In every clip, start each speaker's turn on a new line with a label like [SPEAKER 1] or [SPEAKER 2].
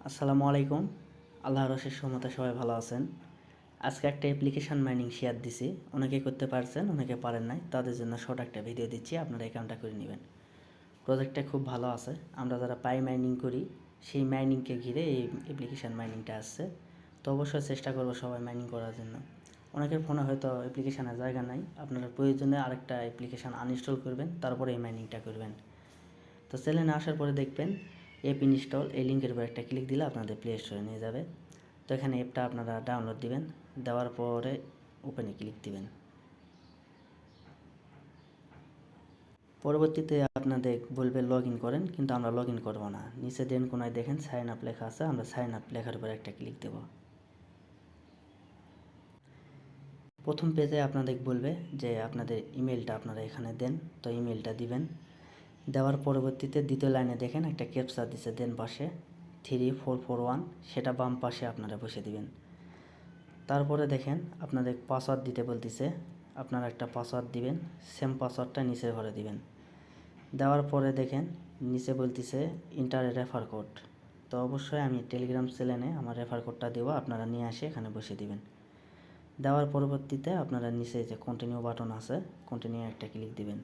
[SPEAKER 1] আসসালামু আলাইকুম। আল্লাহর অশেষ রহমতে সবাই ভালো আছেন। আজকে একটা অ্যাপ্লিকেশন মাইনিং শেয়ার দিছি, অনেকে করতে পারছেন, অনেকে পারেন নাই। তাদের জন্য শর্ট একটা ভিডিও দিচ্ছি, আপনারা অ্যাকাউন্টটা করে নেবেন। প্রজেক্টটা খুব ভালো আছে। আমরা যারা পাই মাইনিং করি সেই মাইনিংকে ঘিরে এই অ্যাপ্লিকেশন মাইনিংটা আসছে। তো অবশ্যই চেষ্টা করবো সবাই মাইনিং করার জন্য। অনেকের ফোনে হয়তো অ্যাপ্লিকেশানের জায়গা নাই, আপনারা প্রয়োজনে আরেকটা অ্যাপ্লিকেশান আনইনস্টল করবেন, তারপরে এই মাইনিংটা করবেন। তো চ্যানেলে আসার পরে দেখবেন অ্যাপ ইনস্টল, এই লিঙ্কের উপর একটা ক্লিক দিলে আপনাদের প্লে স্টোরে নিয়ে যাবে। তো এখানে অ্যাপটা আপনারা ডাউনলোড দিবেন, দেওয়ার পরে ওপেনে ক্লিক দিবেন। পরবর্তীতে আপনাদের বলবে লগ ইন করেন, কিন্তু আমরা লগ ইন করবো না। নিচে দেন কোনায় দেখেন সাইন আপ লেখা আছে, আমরা সাইন আপ লেখার উপর একটা ক্লিক দেব। প্রথম পেজে আপনাদের বলবে যে আপনাদের ইমেলটা আপনারা এখানে দেন, তো ইমেলটা দিবেন। দেওয়ার পরবর্তীতে দ্বিতীয় লাইনে দেখেন একটা ক্যাপচা দিছে দেন পাশে 3441, সেটা বাম পাশে আপনারা বসে দিবেন। তারপরে দেখেন আপনাদের পাসওয়ার্ড দিতে বলতেছে, আপনারা একটা পাসওয়ার্ড দিবেন, সেম পাসওয়ার্ডটা নিচে ঘরে দিবেন। দেওয়ার পরে দেখেন নিচে বলতেছে ইন্টার রেফার কোড। তো অবশ্যই আমি টেলিগ্রাম চ্যানেলে আমার রেফার কোডটা দেবো, আপনারা নিয়ে আসে এখানে বসে দিবেন। দেওয়ার পরবর্তীতে আপনারা নিচে যে কন্টিনিউ বাটন আছে, কন্টিনিউ একটা ক্লিক দিবেন।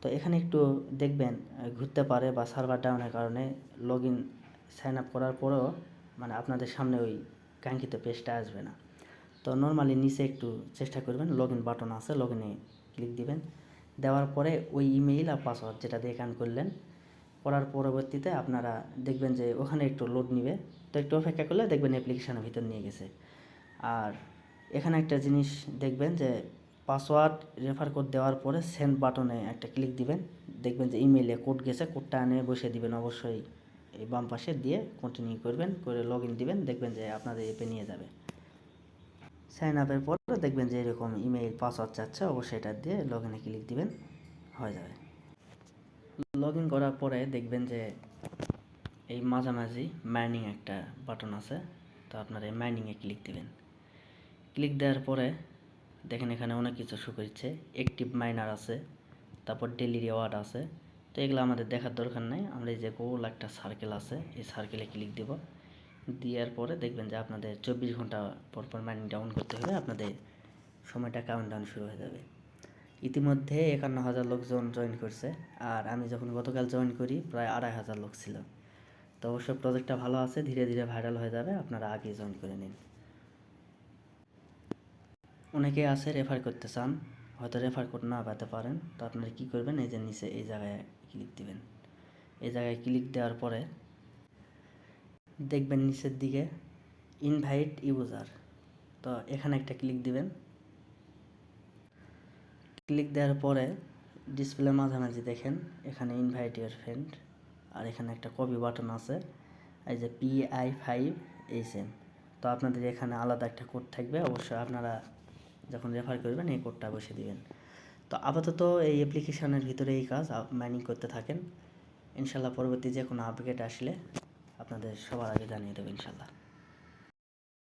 [SPEAKER 1] তো এখানে একটু দেখবেন ঘুরতে পারে বা সার্ভার ডাউনের কারণে লগ ইন সাইন আপ করার পরেও মানে আপনাদের সামনে ওই কাঙ্ক্ষিত পেজটা আসবে না। তো নর্মালি নিচে একটু চেষ্টা করবেন, লগ ইন বাটন আছে, লগ ইনে ক্লিক দিবেন। দেওয়ার পরে ওই ইমেইল আর পাসওয়ার্ড যেটা দিয়ে অ্যাকাউন্ট করলেন, করার পরবর্তীতে আপনারা দেখবেন যে ওখানে একটু লোড নিবে। তো একটু অপেক্ষা করলে দেখবেন অ্যাপ্লিকেশনের ভিতর নিয়ে গেছে। আর এখানে একটা জিনিস দেখবেন যে পাসওয়ার্ড রেফার কোড দেওয়ার পরে সেন্ড বাটনে একটা ক্লিক দিবেন, দেখবেন যে ইমেইলে কোড গেছে, কোডটা এনে বসে দিবেন অবশ্যই এই বাম পাশে দিয়ে কন্টিনিউ করবেন, করে লগ ইন দিবেন, দেখবেন যে আপনাদের অ্যাপে নিয়ে যাবে। সাইন আপের পর দেখবেন যে এরকম ইমেইল পাসওয়ার্ড চাচ্ছে, অবশ্যই এটা দিয়ে লগ ইনে ক্লিক দিবেন, হয়ে যাবে। লগ ইন করার পরে দেখবেন যে এই মাঝামাঝি মাইনিং একটা বাটন আছে, তো আপনারা এই মাইনিংয়ে ক্লিক দিবেন। ক্লিক দেওয়ার পরে দেখেন এখানে অনেক কিছু শো করছে, অ্যাক্টিভ মাইনার আছে, তারপর ডেলি রিওয়ার্ড আছে। তো এগুলো আমাদের দেখার দরকার নাই, আমরা এই যে গোল একটা সার্কেল আছে, এই সার্কেলে ক্লিক দেব। দেওয়ার পরে দেখবেন যে আপনাদের 24 ঘন্টা পরপর মাইনিংটা অন করতে হবে, আপনাদের সময়টা কাউন্টডাউন শুরু হয়ে যাবে। ইতিমধ্যে 51,000 লোকজন জয়েন করছে, আর আমি যখন গতকাল জয়েন করি প্রায় 2,500 লোক ছিল। তো অবশ্য প্রজেক্টটা ভালো আছে, ধীরে ধীরে ভাইরাল হয়ে যাবে, আপনারা আগে জয়েন করে নিন। অনেকে আছে রেফার করতে চান, হয়তো রেফার কোড না পেতে পারেন, তো আপনারা কী করবেন, এই যে নিচে এই জায়গায় ক্লিক দিবেন। এই জায়গায় ক্লিক দেওয়ার পরে দেখবেন নিচের দিকে ইনভাইট ইউজার, তো এখানে একটা ক্লিক দিবেন। ক্লিক দেওয়ার পরে ডিসপ্লে মাঝামাঝি দেখেন এখানে ইনভাইট ইউর ফ্রেন্ড, আর এখানে একটা কপি বাটন আছে, এই যে PI5HM। তো আপনাদের এখানে আলাদা একটা কোড থাকবে, অবশ্যই আপনারা যখন রেফার করবেন এই কোডটা বসে দিবেন। তো আপাতত এই অ্যাপ্লিকেশনের ভিতরে এই কাজ, মাইনিং করতে থাকেন। ইনশাল্লাহ পরবর্তী যে কোনো আপডেট আসলে আপনাদের সবার আগে জানিয়ে দেবো ইনশাল্লাহ।